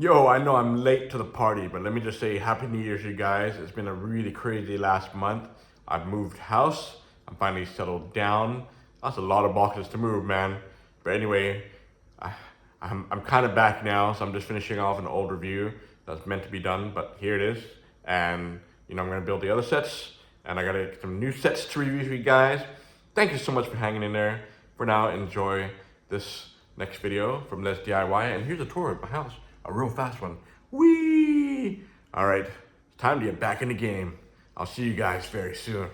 Yo, I know I'm late to the party, but let me just say Happy New Year to you guys. It's been a really crazy last month. I've moved house. I'm finally settled down. That's a lot of boxes to move, man. But anyway, I'm kind of back now, so I'm just finishing off an old review that's meant to be done, but here it is. And, I'm going to build the other sets, and I got to get some new sets to review for you guys. Thank you so much for hanging in there. For now, enjoy this next video from LESDIY, and here's a tour of my house. A real fast one. Whee! All right, it's time to get back in the game. I'll see you guys very soon.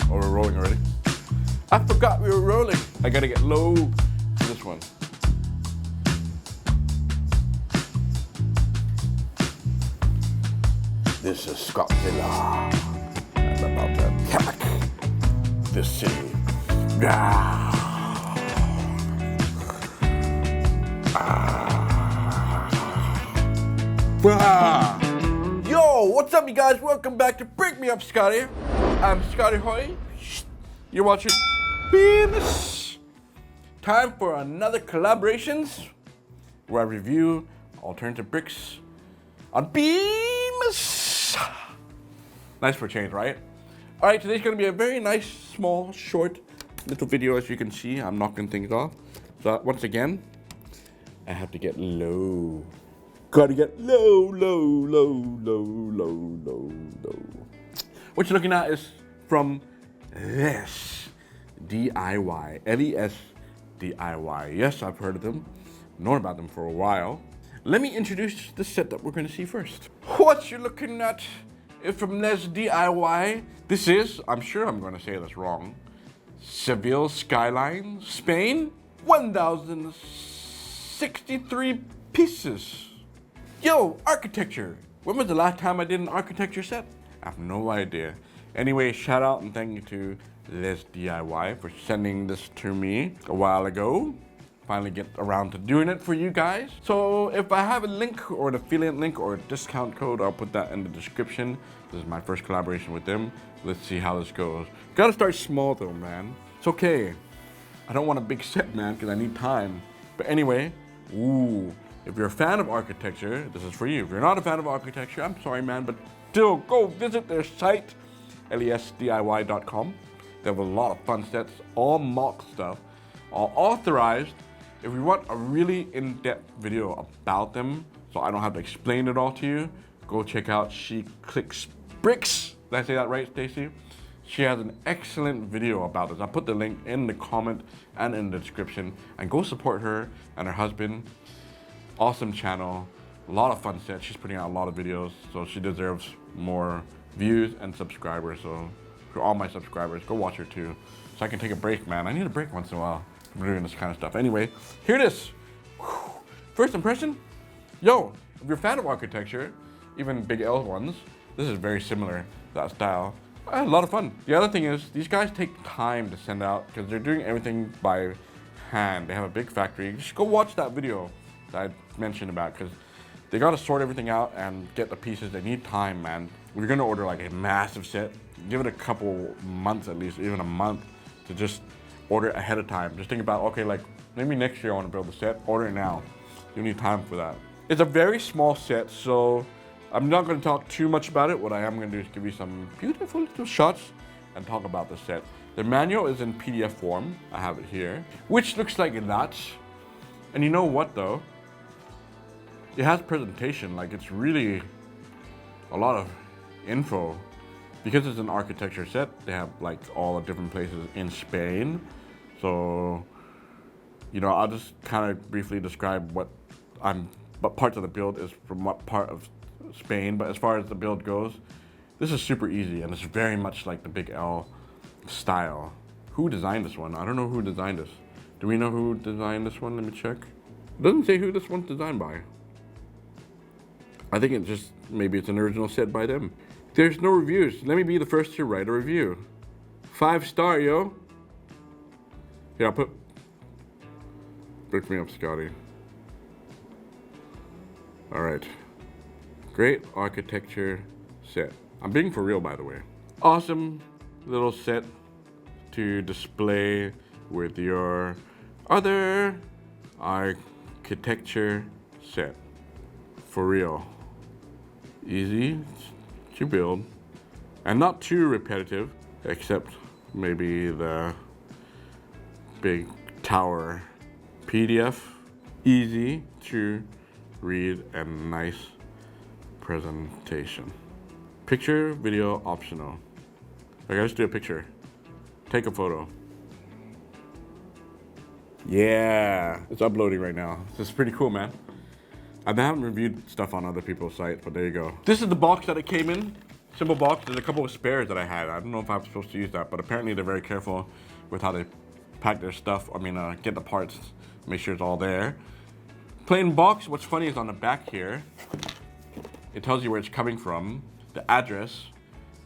Oh, we're rolling already? I forgot we were rolling. I gotta get low to this one. This is Scottie. I'm about to attack this city. Yo, what's up, you guys? Welcome back to Brickmeupscottie. I'm Scottie Hoy. You're watching Beams. Time for another collaborations where I review alternative bricks on Beams. Nice for a change, right? All right, today's gonna be a very nice, small, short, little video. As you can see, I'm knocking things off. So once again, I have to get low. Gotta get low. What you're looking at is from LESDIY. LESDIY. Yes, I've heard of them. Known about them for a while. Let me introduce the set that we're gonna see first. What you're looking at is from LESDIY. This is, I'm sure I'm gonna say this wrong, Seville Skyline, Spain. 1,063 pieces. Yo, architecture. When was the last time I did an architecture set? I have no idea. Anyway, shout out and thank you to LESDIY for sending this to me a while ago. Finally get around to doing it for you guys. So if I have a link or an affiliate link or a discount code, I'll put that in the description. This is my first collaboration with them. Let's see how this goes. Gotta start small though, man. It's okay. I don't want a big set, man, because I need time. But anyway, if you're a fan of architecture, this is for you. If you're not a fan of architecture, I'm sorry, man, but still go visit their site, lesdiy.com. They have a lot of fun sets, all mock stuff, all authorized. If you want a really in-depth video about them, so I don't have to explain it all to you, go check out She Clicks Bricks. Did I say that right, Stacy? She has an excellent video about this. I'll put the link in the comment and in the description, and go support her and her husband. Awesome channel, a lot of fun sets. She's putting out a lot of videos, so she deserves more views and subscribers. So for all my subscribers, go watch her too. So I can take a break, man. I need a break once in a while from doing this kind of stuff. Anyway, here it is. First impression, yo, if you're a fan of architecture, even Big L ones, this is very similar to that style. I had a lot of fun. The other thing is, these guys take time to send out because they're doing everything by hand. They have a big factory. Just go watch that video that I mentioned about, because they got to sort everything out and get the pieces. They need time, man. We're gonna order like a massive set. Give it a couple months at least, even a month, to just order ahead of time. Just think about, okay, like maybe next year I want to build a set. Order it now. You need time for that. It's a very small set, so I'm not going to talk too much about it. What I am going to do is give you some beautiful little shots and talk about the set. The manual is in PDF form. I have it here, which looks like that. And you know what though? It has presentation, like it's really a lot of info. Because it's an architecture set, they have like all the different places in Spain. So, I'll just kind of briefly describe what parts of the build is from what part of Spain. But as far as the build goes, this is super easy and it's very much like the Big L style. Who designed this one? I don't know who designed this. Do we know who designed this one? Let me check. It doesn't say who this one's designed by. I think maybe it's an original set by them. There's no reviews. Let me be the first to write a review. 5-star, yo. Here, I'll put Brickmeupscottie. All right. Great architecture set. I'm being for real, by the way. Awesome little set to display with your other architecture set. For real. Easy to build and not too repetitive, except maybe the big tower. PDF, easy to read and nice presentation. Picture, video optional. Okay, let's do a picture. Take a photo. Yeah, it's uploading right now. This is pretty cool, man. I haven't reviewed stuff on other people's sites, but there you go. This is the box that it came in. Simple box. There's a couple of spares that I had. I don't know if I'm supposed to use that, but apparently they're very careful with how they pack their stuff. I mean, get the parts, make sure it's all there. Plain box. What's funny is on the back here, it tells you where it's coming from, the address.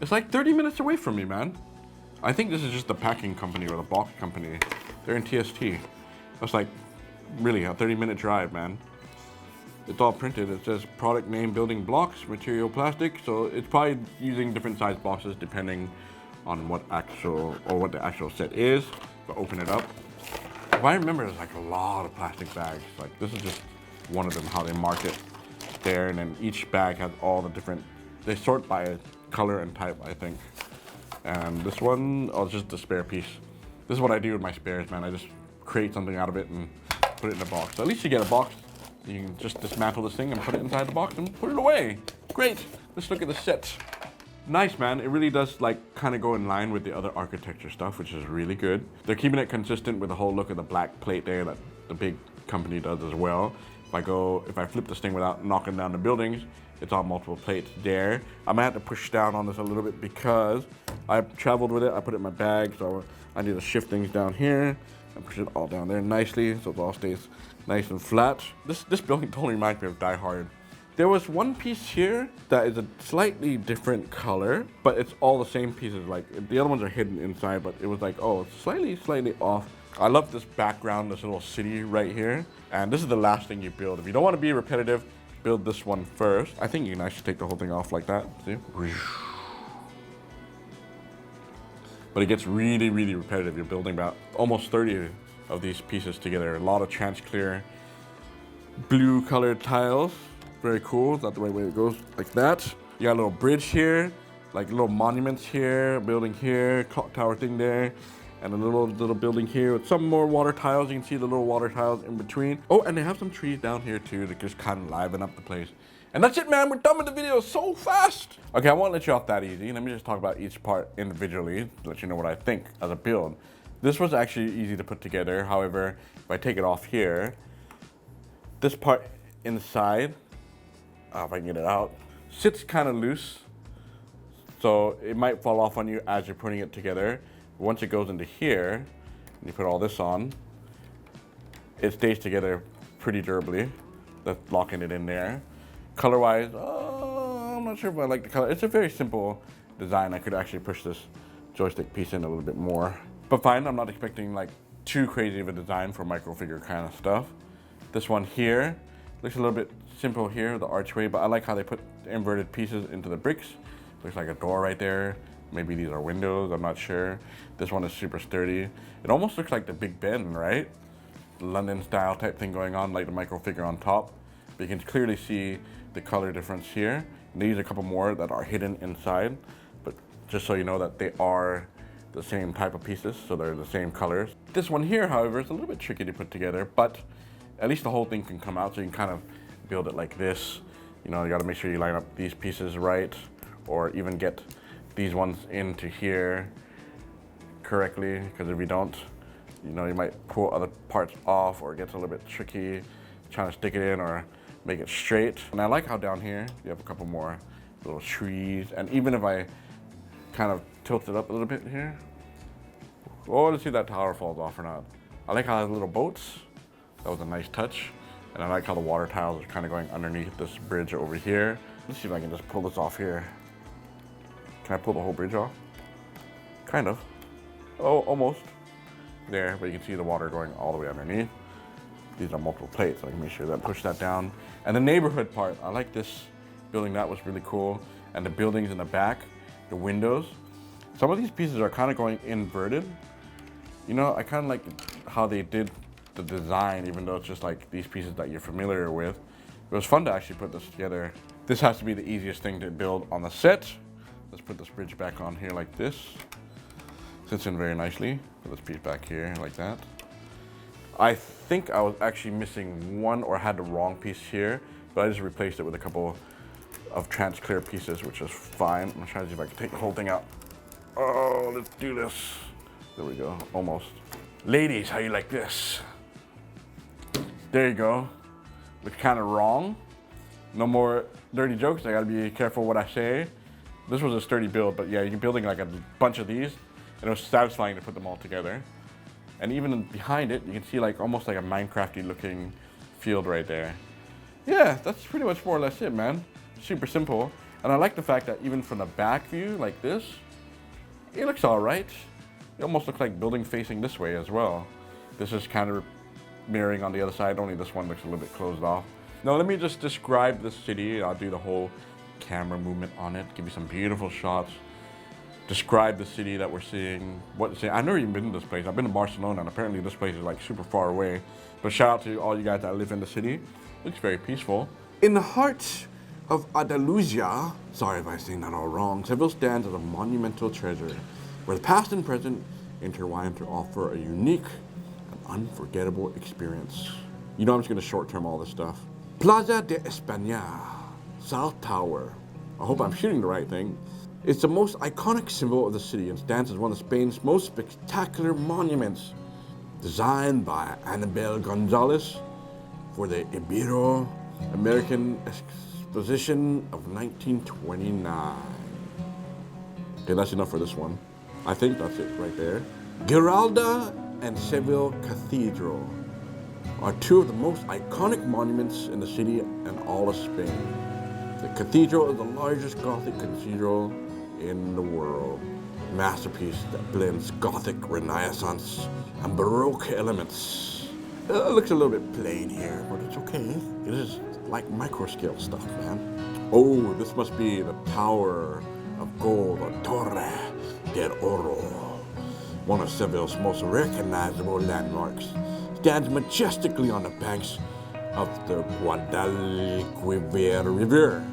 It's like 30 minutes away from me, man. I think this is just the packing company or the box company. They're in TST. That's like really a 30-minute drive, man. It's all printed. It says product name, building blocks, material plastic. So it's probably using different size boxes depending on what the actual set is. But open it up. If I remember, there's like a lot of plastic bags. Like this is just one of them, how they mark it there. And then each bag has all the different, they sort by color and type, I think. And this one, oh, it's just the spare piece. This is what I do with my spares, man. I just create something out of it and put it in a box. So at least you get a box. You can just dismantle this thing and put it inside the box and put it away. Great. Let's look at the set. Nice, man. It really does like kind of go in line with the other architecture stuff, which is really good. They're keeping it consistent with the whole look of the black plate there that the big company does as well. If I flip this thing without knocking down the buildings, it's on multiple plates there. I might have to push down on this a little bit because I traveled with it. I put it in my bag, so I need to shift things down here and push it all down there nicely so it all stays nice and flat. This building totally reminds me of Die Hard. There was one piece here that is a slightly different color, but it's all the same pieces. Like the other ones are hidden inside, but it was like, oh, it's slightly off. I love this background, this little city right here. And this is the last thing you build. If you don't want to be repetitive, build this one first. I think you can actually take the whole thing off like that. See? But it gets really, really repetitive. You're building about almost 30 of these pieces together. A lot of chance clear blue colored tiles. Very cool. Is that the right way it goes? Like that. You got a little bridge here, like little monuments here, building here, clock tower thing there, and a little building here with some more water tiles. You can see the little water tiles in between. Oh, and they have some trees down here too that just kind of liven up the place. And that's it, man. We're done with the video so fast. Okay, I won't let you off that easy. Let me just talk about each part individually to let you know what I think as a build. This was actually easy to put together. However, if I take it off here, this part inside, if I can get it out, sits kind of loose. So it might fall off on you as you're putting it together. Once it goes into here, and you put all this on, it stays together pretty durably. That's locking it in there. Color-wise, I'm not sure if I like the color. It's a very simple design. I could actually push this joystick piece in a little bit more. But fine, I'm not expecting like too crazy of a design for micro figure kind of stuff. This one here looks a little bit simple here, the archway, but I like how they put the inverted pieces into the bricks. Looks like a door right there. Maybe these are windows, I'm not sure. This one is super sturdy. It almost looks like the Big Ben, right? London style type thing going on, like the micro figure on top. But you can clearly see the color difference here. And these are a couple more that are hidden inside, but just so you know that they are the same type of pieces, so they're the same colors. This one here, however, is a little bit tricky to put together, but at least the whole thing can come out, so you can kind of build it like this. You know, you gotta make sure you line up these pieces right, or even get these ones into here correctly, because if you don't, you know, you might pull other parts off, or it gets a little bit tricky trying to stick it in or make it straight. And I like how down here you have a couple more little trees, and even if I kind of tilt it up a little bit here, oh, let's see if that tower falls off or not. I like how it has little boats. That was a nice touch. And I like how the water tiles are kind of going underneath this bridge over here. Let's see if I can just pull this off here. Can I pull the whole bridge off? Kind of. Oh, almost. There, but you can see the water going all the way underneath. These are multiple plates, so I can make sure that push that down. And the neighborhood part, I like this building. That was really cool. And the buildings in the back, the windows. Some of these pieces are kind of going inverted. You know, I kind of like how they did the design, even though it's just like these pieces that you're familiar with. It was fun to actually put this together. This has to be the easiest thing to build on the set. Let's put this bridge back on here like this. Sits in very nicely. Put this piece back here like that. I think I was actually missing one or had the wrong piece here, but I just replaced it with a couple of trans-clear pieces, which is fine. I'm gonna try to see if I can take the whole thing out. Oh, let's do this. There we go, almost. Ladies, how you like this? There you go. Looks kind of wrong. No more dirty jokes. I gotta be careful what I say. This was a sturdy build, but yeah, you're building like a bunch of these, and it was satisfying to put them all together. And even behind it, you can see like almost like a Minecrafty looking field right there. Yeah, that's pretty much more or less it, man. Super simple. And I like the fact that even from the back view like this, it looks all right. It almost looks like building facing this way as well. This is kind of mirroring on the other side, only this one looks a little bit closed off. Now let me just describe this city. I'll do the whole camera movement on it, give you some beautiful shots, describe the city that we're seeing. I've never even been to this place. I've been to Barcelona, and apparently this place is like super far away. But shout out to all you guys that live in the city. Looks very peaceful. In the heart of Andalusia, sorry if I'm saying that all wrong, Seville stands as a monumental treasure, where the past and present intertwine to offer a unique and unforgettable experience. You know I'm just gonna short-term all this stuff. Plaza de España, South Tower. I hope I'm shooting the right thing. It's the most iconic symbol of the city and stands as one of Spain's most spectacular monuments. Designed by Anabel Gonzalez for the Ibero-American Exposition of 1929. Okay, that's enough for this one. I think that's it right there. Giralda and Seville Cathedral are two of the most iconic monuments in the city and all of Spain. The cathedral is the largest Gothic cathedral in the world. Masterpiece that blends Gothic, Renaissance, and Baroque elements. It looks a little bit plain here, but it's okay. It is like micro-scale stuff, man. Oh, this must be the Tower of Gold, or Torre del Oro. One of Seville's most recognizable landmarks. Stands majestically on the banks of the Guadalquivir River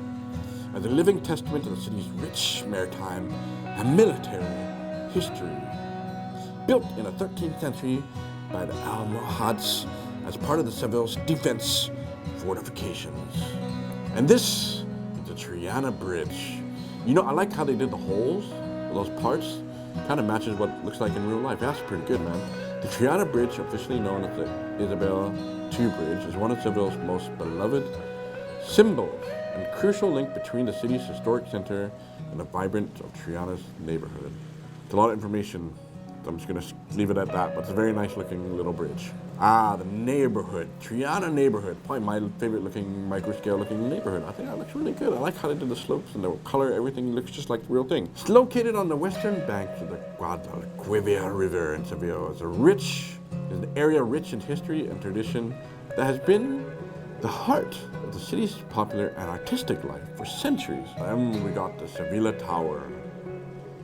as a living testament to the city's rich maritime and military history. Built in the 13th century by the Almohads as part of the Seville's defense fortifications. And this is the Triana Bridge. You know, I like how they did the holes, those parts. Kind of matches what it looks like in real life. That's pretty good, man. The Triana Bridge, officially known as the Isabel II Bridge, is one of Seville's most beloved symbols and crucial link between the city's historic center and the vibrant of Triana's neighborhood. It's a lot of information. I'm just gonna leave it at that, but it's a very nice looking little bridge. Ah, the neighborhood, Triana neighborhood, probably my favorite looking micro-scale looking neighborhood. I think that looks really good. I like how they did the slopes and the color, everything looks just like the real thing. It's located on the western banks of the Guadalquivir River in Seville. It's an area rich in history and tradition that has been the heart of the city's popular and artistic life for centuries. Then we got the Sevilla Tower,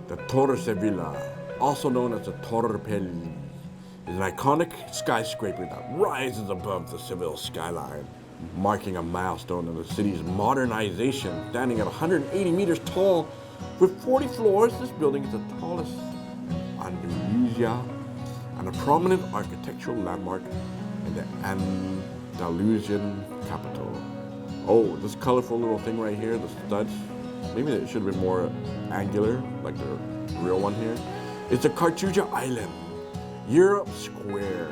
the Torre Sevilla, also known as the Torre Pelli, is an iconic skyscraper that rises above the Seville Skyline, marking a milestone in the city's modernization. Standing at 180 meters tall with 40 floors, this building is the tallest in Andalusia and a prominent architectural landmark in the Andalusian capital. Oh, this colorful little thing right here, the studs, maybe it should have been more angular, like the real one here. It's the Cartuja Island. Europe Square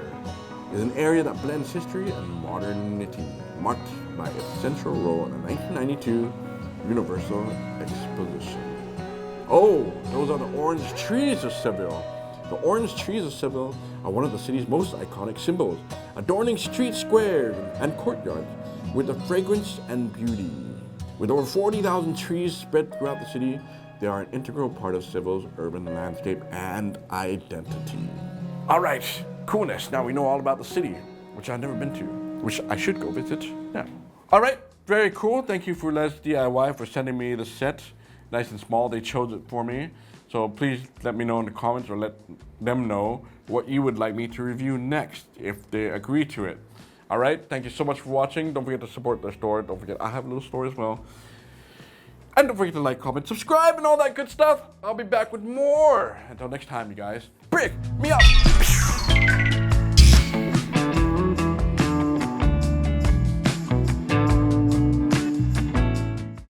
is an area that blends history and modernity, marked by its central role in the 1992 Universal Exposition. Oh, those are the orange trees of Seville. The orange trees of Seville are one of the city's most iconic symbols, adorning street squares and courtyards with the fragrance and beauty. With over 40,000 trees spread throughout the city, they are an integral part of Seville's urban landscape and identity. All right, coolness. Now we know all about the city, which I've never been to, which I should go visit. Yeah. All right, very cool. Thank you for LESDIY for sending me the set. Nice and small, they chose it for me. So please let me know in the comments, or let them know what you would like me to review next if they agree to it. All right, thank you so much for watching. Don't forget to support their store. Don't forget, I have a little store as well. And don't forget to like, comment, subscribe, and all that good stuff. I'll be back with more. Until next time, you guys. Brick me up.